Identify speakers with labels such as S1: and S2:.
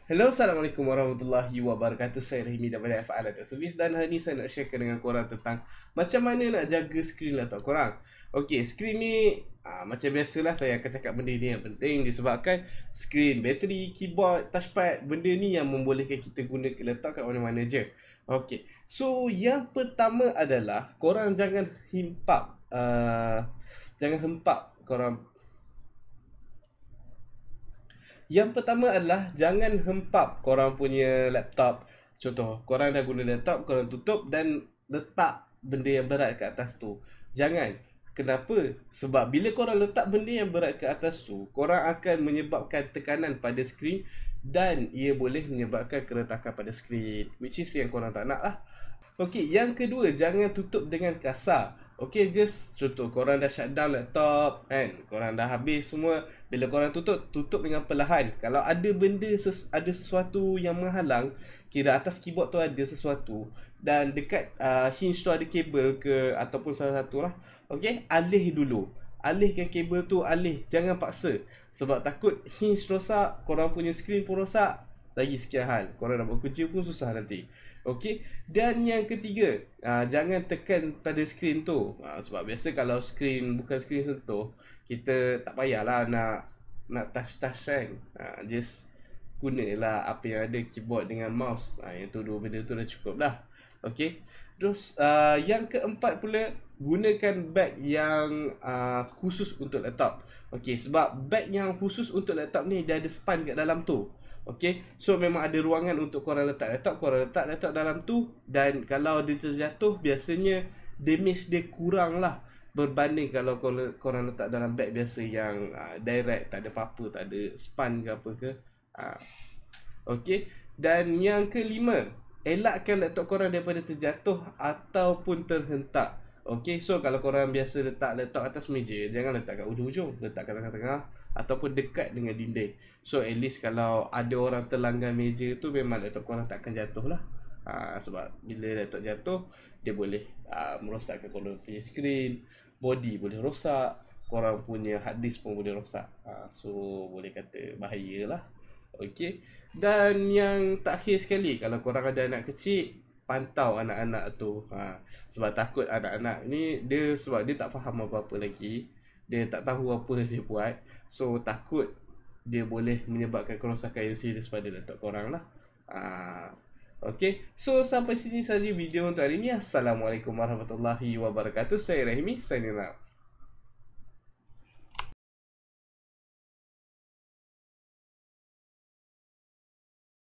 S1: Hello, Assalamualaikum warahmatullahi wabarakatuh. Saya Rahimi daripada FAL Data Service dan hari ini saya nak sharekan dengan korang tentang macam mana nak jaga skrin laptop korang. Okey, skrin ni macam biasalah saya akan cakap benda ni yang penting disebabkan skrin, bateri, keyboard, touchpad, benda ni yang membolehkan kita guna laptop kat mana-mana je. Okey, so yang pertama adalah korang jangan hempap korang. Yang pertama adalah jangan hempap korang punya laptop. Contoh, korang dah guna laptop, korang tutup dan letak benda yang berat kat atas tu. Jangan. Kenapa? Sebab bila korang letak benda yang berat kat atas tu, korang akan menyebabkan tekanan pada skrin dan ia boleh menyebabkan keretakan pada skrin, which is yang korang tak nak lah. Okey, yang kedua, jangan tutup dengan kasar. Okey, just contoh korang dah shutdown laptop kan, korang dah habis semua. Bila korang tutup dengan perlahan. Kalau ada benda ada sesuatu yang menghalang, kira atas keyboard tu ada sesuatu dan dekat hinge tu ada kabel ke ataupun salah satu lah. Okey, alih dulu. Alihkan kabel tu, jangan paksa. Sebab takut hinge rosak, korang punya skrin pun rosak, lagi sekian hal. Korang nak buat kerja pun susah nanti. Okey. Dan yang ketiga, jangan tekan pada skrin tu. Sebab biasa kalau bukan skrin sentuh, kita tak payahlah nak touch kan. Just gunalah apa yang ada, keyboard dengan mouse. Yang tu dua benda tu dah cukup dah. Okey. Terus yang keempat pula, gunakan bag yang khusus untuk laptop. Okey, sebab bag yang khusus untuk laptop ni dia ada span kat dalam tu. Okay, so memang ada ruangan untuk korang letak laptop dalam tu. Dan kalau dia terjatuh, biasanya damage dia kurang lah berbanding kalau korang letak dalam bag biasa yang direct, tak ada apa-apa, tak ada span ke apa ke. Okay, dan yang kelima, elakkan laptop korang daripada terjatuh ataupun terhentak. Okay, so kalau korang biasa letak laptop atas meja, jangan letak kat ujung-ujung, letak kat tengah-tengah ataupun dekat dengan dinding. So at least kalau ada orang terlanggar meja tu, memang laptop korang tak akan jatuh lah. Sebab bila laptop jatuh, dia boleh merosakkan korang punya skrin, body boleh rosak, korang punya hard disk pun boleh rosak. So boleh kata bahaya lah. Okay. Dan yang terakhir sekali, kalau korang ada anak kecil, pantau anak-anak tu. Sebab takut anak-anak ni, sebab dia tak faham apa-apa lagi, dia tak tahu apa yang dia buat. So takut dia boleh menyebabkan kerosakan yang serius pada laptop korang lah. Okay, so sampai sini saja video untuk hari ini. Assalamualaikum warahmatullahi wabarakatuh. Saya Rahimi, signing out.